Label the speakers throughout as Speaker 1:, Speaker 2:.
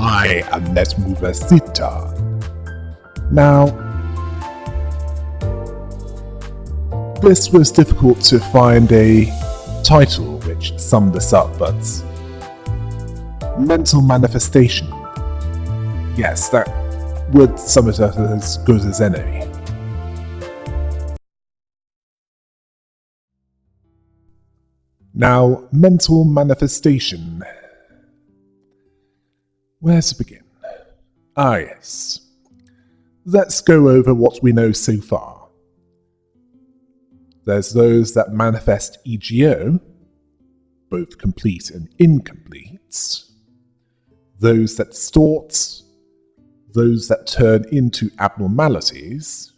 Speaker 1: I am NetMoverSitan. Now, this was difficult to find a title which summed this up, but mental manifestation. Yes, that would sum it up as good as any. Now, mental manifestation. Where to begin? Yes. Let's go over what we know so far. There's those that manifest E.G.O, both complete and incomplete. Those that distort. Those that turn into abnormalities.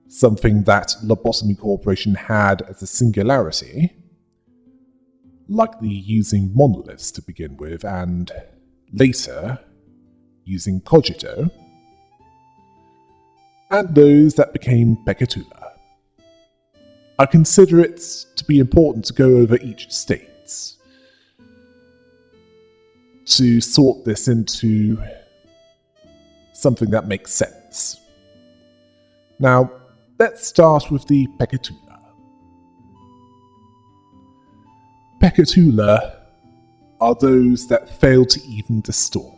Speaker 1: Something that Lobotomy Corporation had as a singularity. Likely using monoliths to begin with, and later using cogito, and those that became peccatula. I consider it to be important to go over each state to sort this into something that makes sense. Now, let's start with the peccatula. Peccatula are those that fail to even distort.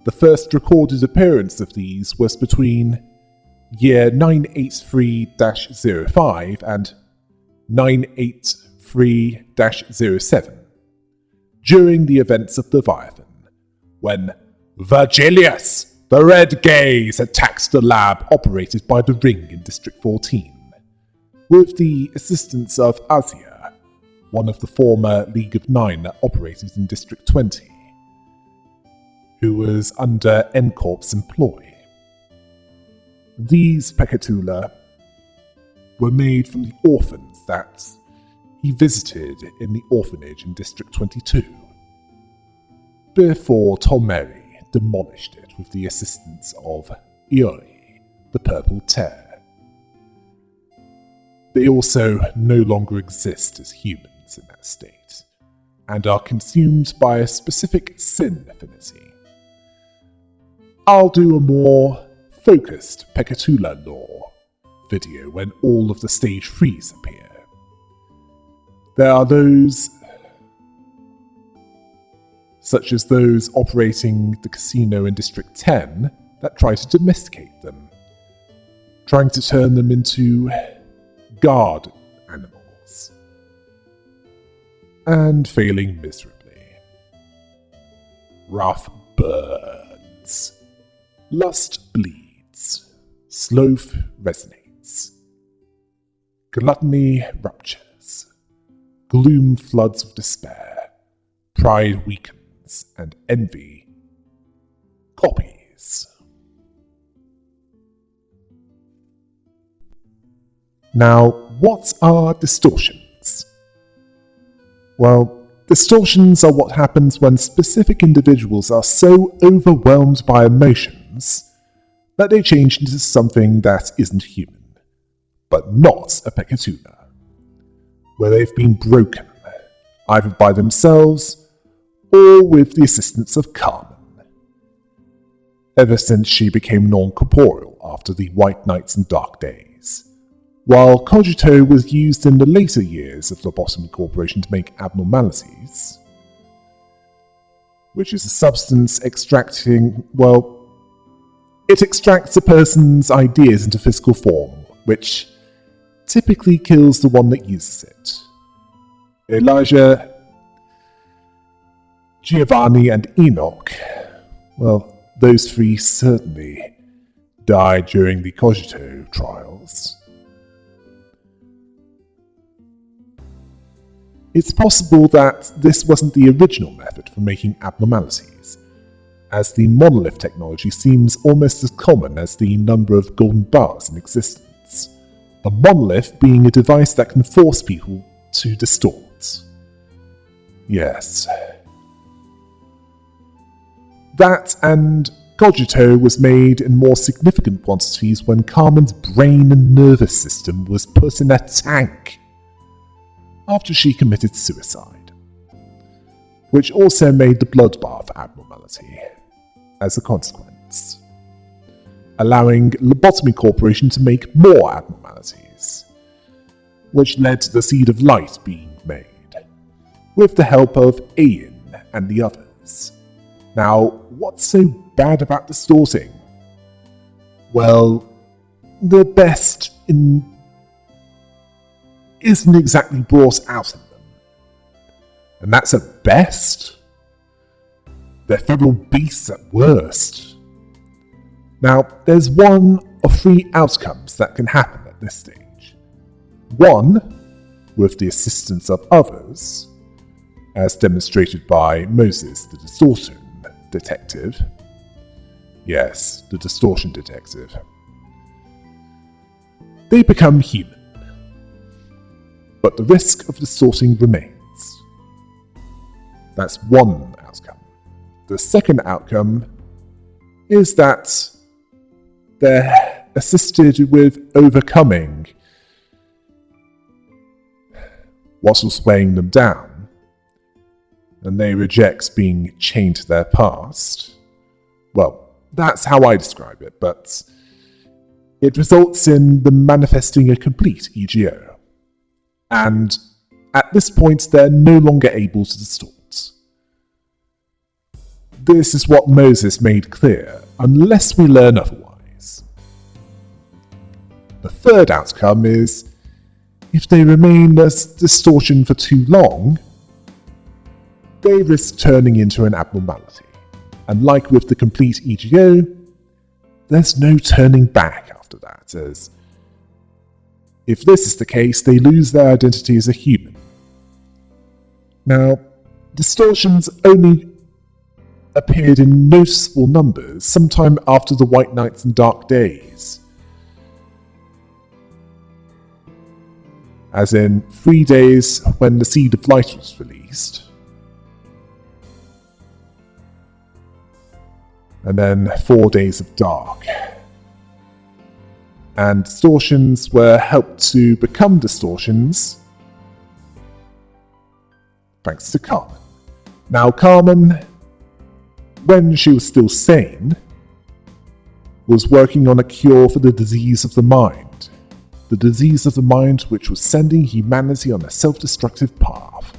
Speaker 1: The first recorded appearance of these was between year 983-05 and 983-07, during the events of Leviathan, when Virgilius, the Red Gaze, attacks the lab operated by the Ring in District 14. With the assistance of Azia, one of the former League of Nine that operated in District 20, who was under N-Corp's employ. These peccatula were made from the orphans that he visited in the orphanage in District 22, before Tomeri demolished it with the assistance of E.G.O, the Purple Tear. They also no longer exist as humans in that state, and are consumed by a specific sin affinity. I'll do a more focused peccatula lore video when all of the stage 3s appear. There are those, such as those operating the casino in District 10, that try to domesticate them, trying to turn them into guard animals, and failing miserably. Wrath burns, lust bleeds, sloth resonates, gluttony ruptures, gloom floods with despair, pride weakens, and envy copies. Now, what are distortions? Well, distortions are what happens when specific individuals are so overwhelmed by emotions that they change into something that isn't human, but not a peccatula, where they've been broken, either by themselves or with the assistance of Carmen, ever since she became non-corporeal after the White Nights and Dark Days. While cogito was used in the later years of Lobotomy Corporation to make abnormalities, which is a substance extracting, well, it extracts a person's ideas into physical form, which typically kills the one that uses it. Elijah, Giovanni, and Enoch, well, those three certainly died during the cogito trials. It's possible that this wasn't the original method for making abnormalities, as the monolith technology seems almost as common as the number of golden bars in existence, a monolith being a device that can force people to distort. Yes. That and cogito was made in more significant quantities when Carmen's brain and nervous system was put in a tank after she committed suicide. which also made the bloodbath abnormality as a consequence, allowing Lobotomy Corporation to make more abnormalities, which led to the Seed of Light being made, with the help of Ayin and the others. Now, what's so bad about distorting? Well, the best isn't exactly brought out in them. And that's at best. They're feral beasts at worst. Now, there's one of three outcomes that can happen at this stage. One, with the assistance of others, as demonstrated by Moses, the Distortion detective. Yes, the Distortion detective. They become human. But the risk of distorting remains. That's one outcome. The second outcome is that they're assisted with overcoming what was weighing them down, and they reject being chained to their past. Well, that's how I describe it, but it results in them manifesting a complete E.G.O. And at this point, they're no longer able to distort. This is what Moses made clear, unless we learn otherwise. The third outcome is, if they remain as distortion for too long, they risk turning into an abnormality. And like with the complete E.G.O, there's no turning back after that, as if this is the case, they lose their identity as a human. Now, distortions only appeared in noticeable numbers sometime after the White Nights and Dark Days. As in 3 days when the Seed of Light was released, and then 4 days of dark. And distortions were helped to become distortions thanks to Carmen. Now, Carmen, when she was still sane, was working on a cure for the disease of the mind. The disease of the mind which was sending humanity on a self-destructive path.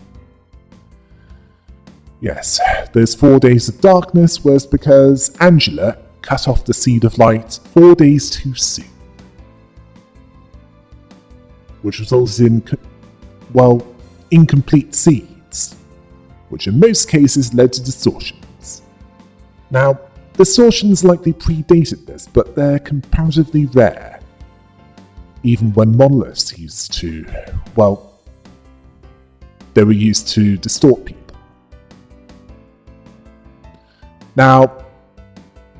Speaker 1: Yes, those 4 days of darkness was because Angela cut off the Seed of Light 4 days too soon. Which resulted in, incomplete seeds, which in most cases led to distortions. Now, distortions likely predated this, but they're comparatively rare, even when monoliths used to, they were used to distort people. Now,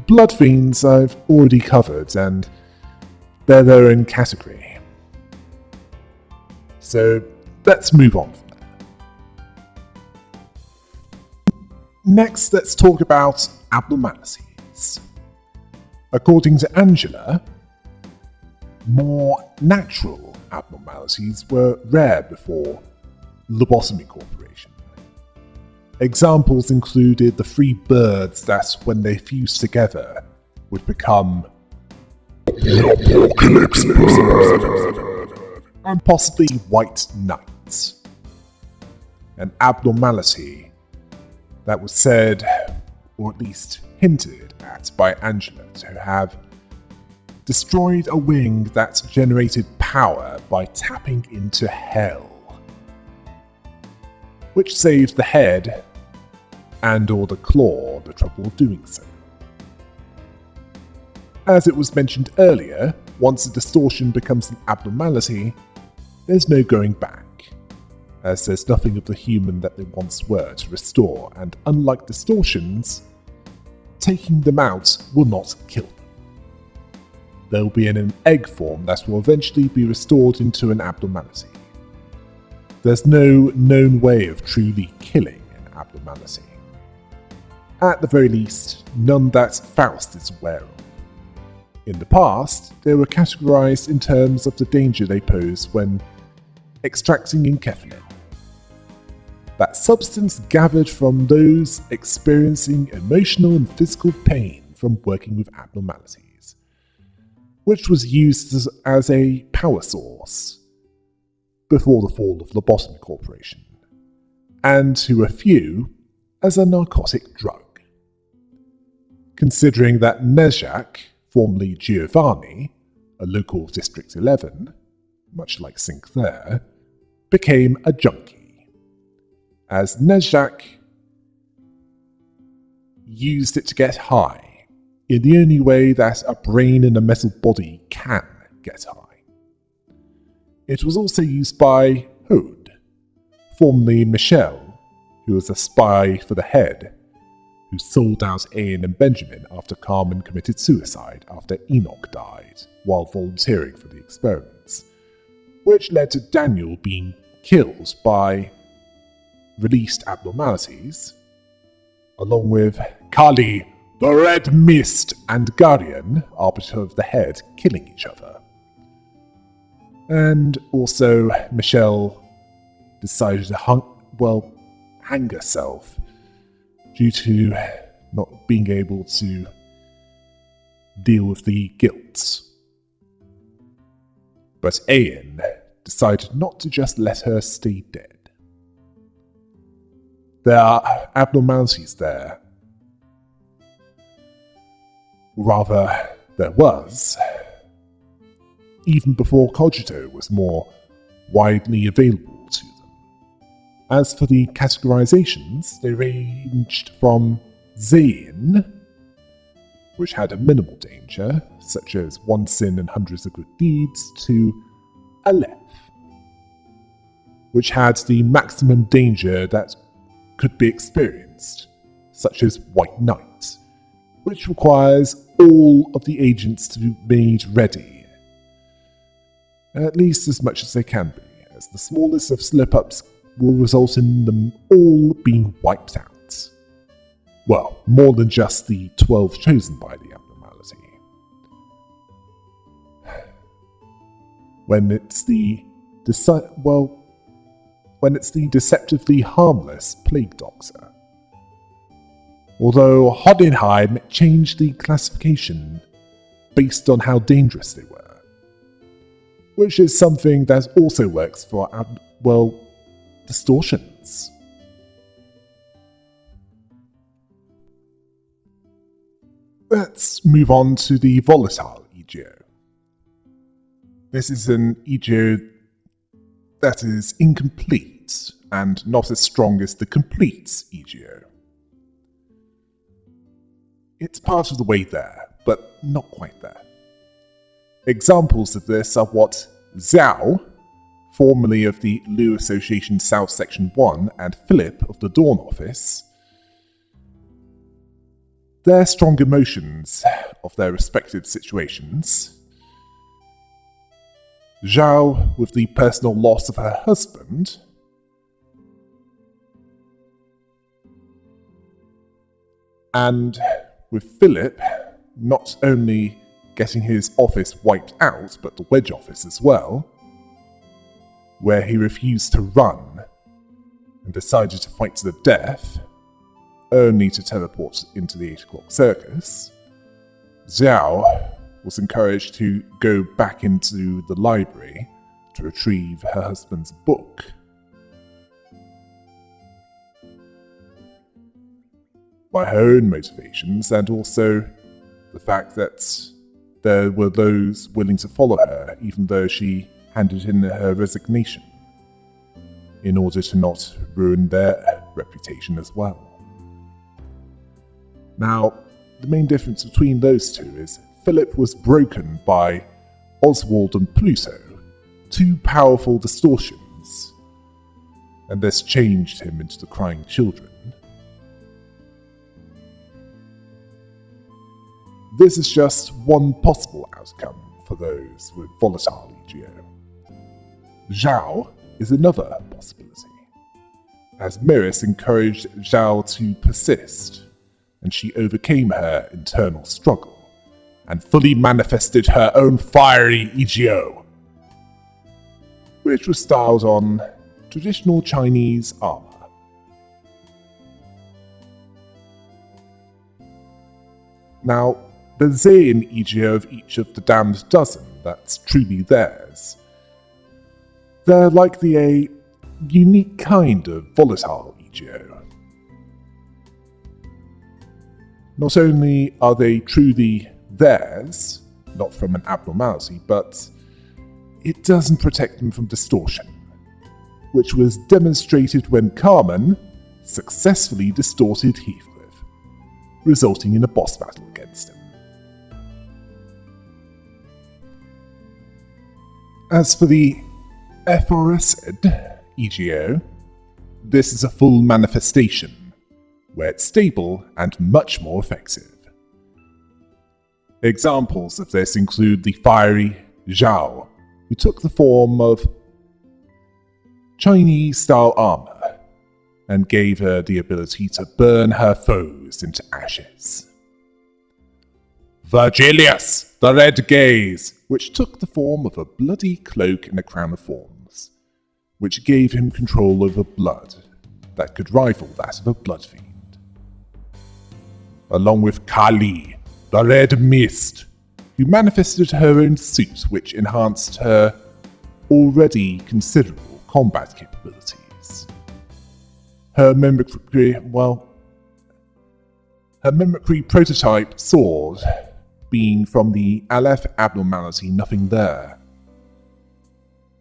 Speaker 1: blood fiends I've already covered, and they're their own category. So let's move on from there. Next, let's talk about abnormalities. According to Angela, more natural abnormalities were rare before Lobotomy Corporation. Examples included the 3 birds that, when they fused together, would become the Apocalypse Bird, and possibly White Knights. An abnormality that was said, or at least hinted at by Angela, to have destroyed a wing that generated power by tapping into hell, which saved the head and or the claw the trouble of doing so. As it was mentioned earlier, once a distortion becomes an abnormality, there's no going back, as there's nothing of the human that they once were to restore, and unlike distortions, taking them out will not kill them. They'll be in an egg form that will eventually be restored into an abnormality. There's no known way of truly killing an abnormality. At the very least, none that Faust is aware of. In the past, they were categorized in terms of the danger they pose when extracting enkephalin. that substance gathered from those experiencing emotional and physical pain from working with abnormalities, which was used as a power source before the fall of Lobotomy Corporation, and to a few as a narcotic drug. Considering that Nezhak, formerly Giovanni, a local of District 11, much like Sinclair, became a junkie, as Nezhak used it to get high in the only way that a brain in a metal body can get high. It was also used by Hode, formerly Michelle, who was a spy for the head, who sold out Ayin and Benjamin after Carmen committed suicide after E.G.O died while volunteering for the experiments, which led to Daniel being killed by released abnormalities, along with Kali, the Red Mist, and Guardian, arbiter of the head, killing each other. And also, Michelle decided to hang herself due to not being able to deal with the guilt. But Ayin decided not to just let her stay dead. There are abnormalities there. Rather, there was, even before Cogito was more widely available to them. As for the categorizations, they ranged from Zayin, which had a minimal danger, such as one sin and hundreds of good deeds, to Aleph, which had the maximum danger that could be experienced, such as White Knight, which requires all of the agents to be made ready, at least as much as they can be, as the smallest of slip-ups will result in them all being wiped out. Well, more than just the 12 chosen by the abnormality. When it's the deceptively harmless Plague Doctor. Although Hoddenheim changed the classification based on how dangerous they were, which is something that also works for, distortions. Let's move on to the volatile E.G.O. This is an E.G.O. that is incomplete and not as strong as the complete E.G.O. It's part of the way there, but not quite there. Examples of this are what Zhao, formerly of the Lu Association South Section 1, and Philip of the Dawn Office, their strong emotions of their respective situations. Zhao with the personal loss of her husband, and with Philip not only getting his office wiped out, but the Wedge office as well, where he refused to run and decided to fight to the death, only to teleport into the 8 o'clock circus. Zhao was encouraged to go back into the library to retrieve her husband's book. By her own motivations, and also the fact that there were those willing to follow her, even though she handed in her resignation, in order to not ruin their reputation as well. Now, the main difference between those two is Philip was broken by Oswald and Pluto, two powerful distortions, and this changed him into the Crying Children. This is just one possible outcome for those with volatile E.G.O. Zhao is another possibility, as Miris encouraged Zhao to persist, and she overcame her internal struggle, and fully manifested her own fiery E.G.O., which was styled on traditional Chinese armor, Now, there's an E.G.O of each of the damned dozen that's truly theirs. They're likely a unique kind of volatile E.G.O. Not only are they truly theirs, not from an abnormality, but it doesn't protect them from distortion, which was demonstrated when Carmen successfully distorted Heathcliff, resulting in a boss battle against him. As for the aforesaid E.G.O, this is a full manifestation, where it's stable and much more effective. Examples of this include the fiery E.G.O, who took the form of Chinese-style armor and gave her the ability to burn her foes into ashes. Virgilius, the Red Gaze, which took the form of a bloody cloak and a crown of thorns, which gave him control over blood that could rival that of a blood fiend. Along with Kali, the Red Mist, who manifested her own suit which enhanced her already considerable combat capabilities. Her mimicry prototype sword being from the Aleph abnormality Nothing There.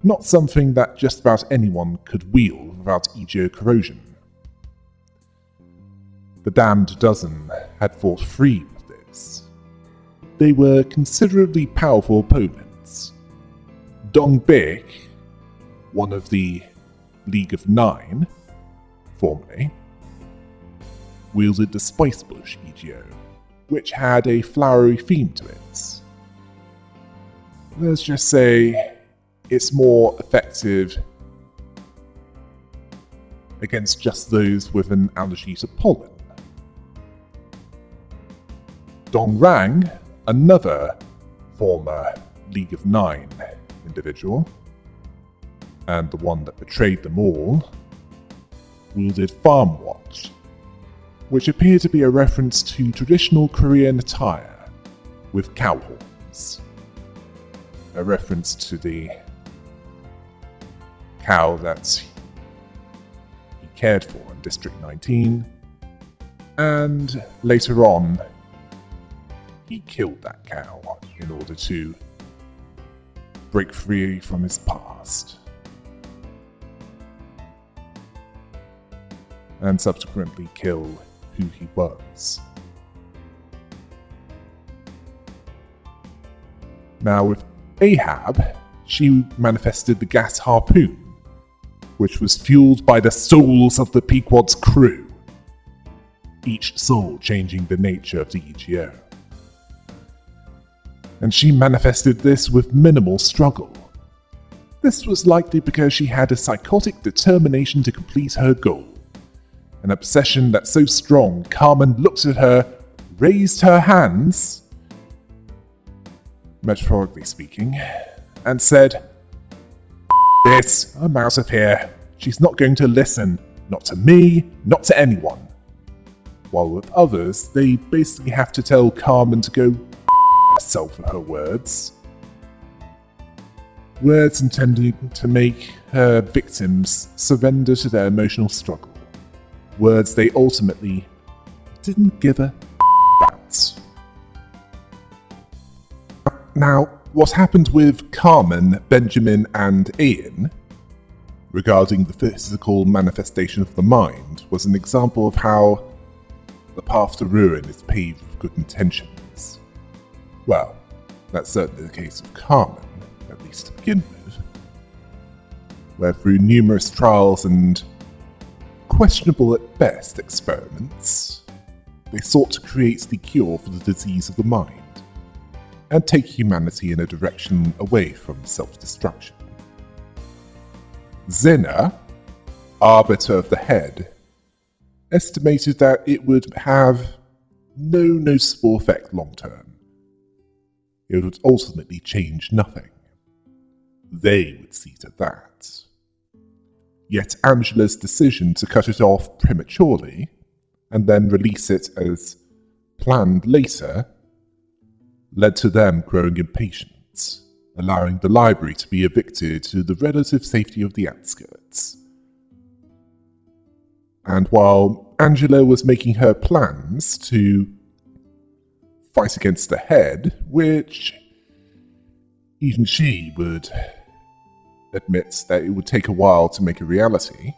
Speaker 1: Not something that just about anyone could wield without E.G.O corrosion. The damned dozen had fought free with this. They were considerably powerful opponents. Dong Bik, one of the League of Nine, formerly, wielded the Spice Bush E.G.O, which had a flowery theme to it. Let's just say it's more effective against just those with an allergy to pollen. Dong Rang, another former League of Nine individual, and the one that betrayed them all, wielded Farm Watch, which appeared to be a reference to traditional Korean attire with cow horns. A reference to the cow that he cared for in District 19, and later on, he killed that cow in order to break free from his past. And subsequently kill who he was. Now with Ahab, she manifested the gas harpoon, which was fueled by the souls of the Pequod's crew, each soul changing the nature of the E.G.O. And she manifested this with minimal struggle. This was likely because she had a psychotic determination to complete her goal. An obsession that's so strong, Carmen looked at her, raised her hands, metaphorically speaking, and said, "This, I'm out of here. She's not going to listen, not to me, not to anyone." While with others, they basically have to tell Carmen to go herself for her words. Words intended to make her victims surrender to their emotional struggle. Words they ultimately didn't give a about. Now, what happened with Carmen, Benjamin, and Ayin regarding the physical manifestation of the mind was an example of how the path to ruin is paved with good intentions. Well, that's certainly the case of Carmen, at least to begin with, where through numerous trials and questionable at best experiments, they sought to create the cure for the disease of the mind, and take humanity in a direction away from self-destruction. Zena, arbiter of the head, estimated that it would have no noticeable effect long-term. It would ultimately change nothing. They would see to that. Yet Angela's decision to cut it off prematurely, and then release it as planned later led to them growing impatient, allowing the library to be evicted to the relative safety of the outskirts. And while Angela was making her plans to fight against the head, which even she would admit that it would take a while to make a reality,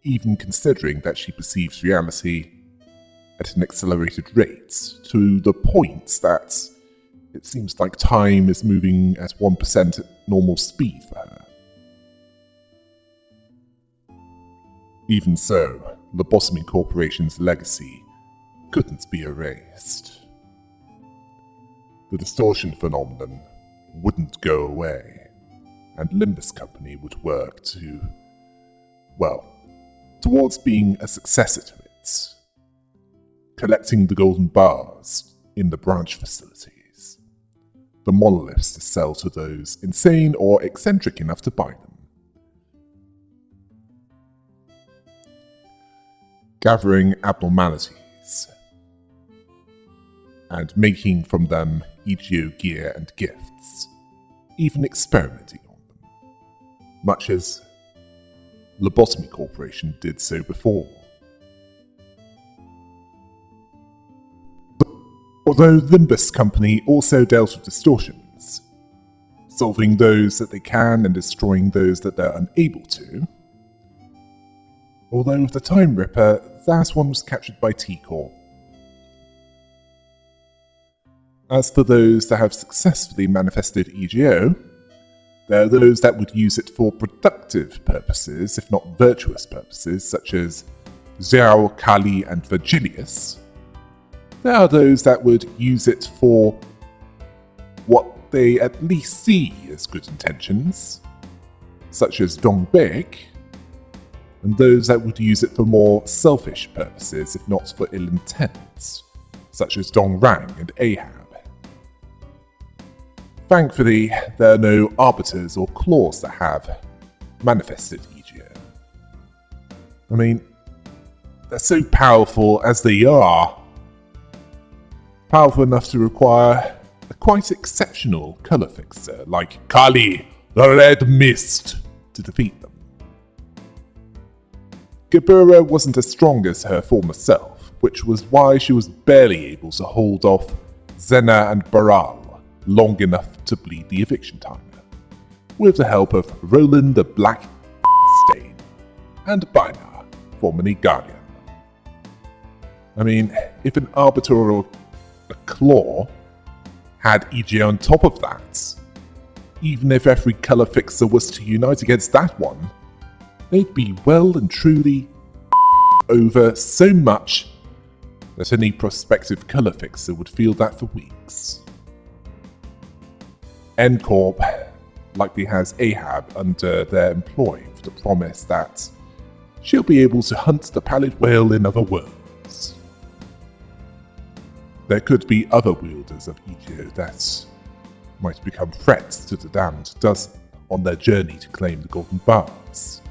Speaker 1: even considering that she perceives reality at an accelerated rate, to the point that it seems like time is moving at 1% at normal speed for her. Even so, Lobotomy Corporation's legacy couldn't be erased. The distortion phenomenon wouldn't go away, and Limbus Company would work towards being a successor to it, collecting the golden bars in the branch facilities, the monoliths to sell to those insane or eccentric enough to buy them, gathering abnormalities, and making from them E.G.O gear and gifts, even experimenting on them, much as Lobotomy Corporation did so before. Although Limbus Company also dealt with distortions, solving those that they can and destroying those that they're unable to, although with the Time Ripper, that one was captured by T-Corp. As for those that have successfully manifested E.G.O, there are those that would use it for productive purposes, if not virtuous purposes, such as Zhao, Kali, and Virgilius. There are those that would use it for what they at least see as good intentions, such as Dongbek, and those that would use it for more selfish purposes, if not for ill intent, such as Dongrang and Ahab. Thankfully, there are no arbiters or claws that have manifested E.G.O. I mean, they're so powerful as they are. Powerful enough to require a quite exceptional colour fixer like Kali, the Red Mist, to defeat them. Gebura wasn't as strong as her former self, which was why she was barely able to hold off Zena and Baral long enough to bleed the eviction timer, with the help of Roland the Black Stain and Bina, formerly Guardian. I mean, if an Arbiter or a Claw had E.G.O on top of that, even if every colour fixer was to unite against that one, they'd be well and truly over so much that any prospective colour fixer would feel that for weeks. N-Corp likely has Ahab under their employ with the promise that she'll be able to hunt the pallid whale in other worlds. There could be other wielders of E.G.O that might become threats to the Damned Dozen on their journey to claim the Golden Bars.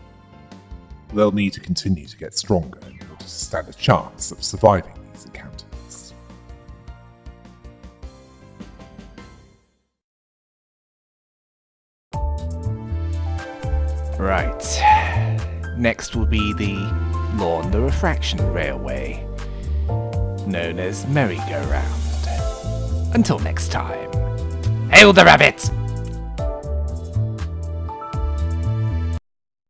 Speaker 1: They'll need to continue to get stronger in order to stand a chance of surviving these encounters.
Speaker 2: Right. Next will be the Launder Refraction Railway, known as Merry-Go-Round. Until next time, hail the rabbit!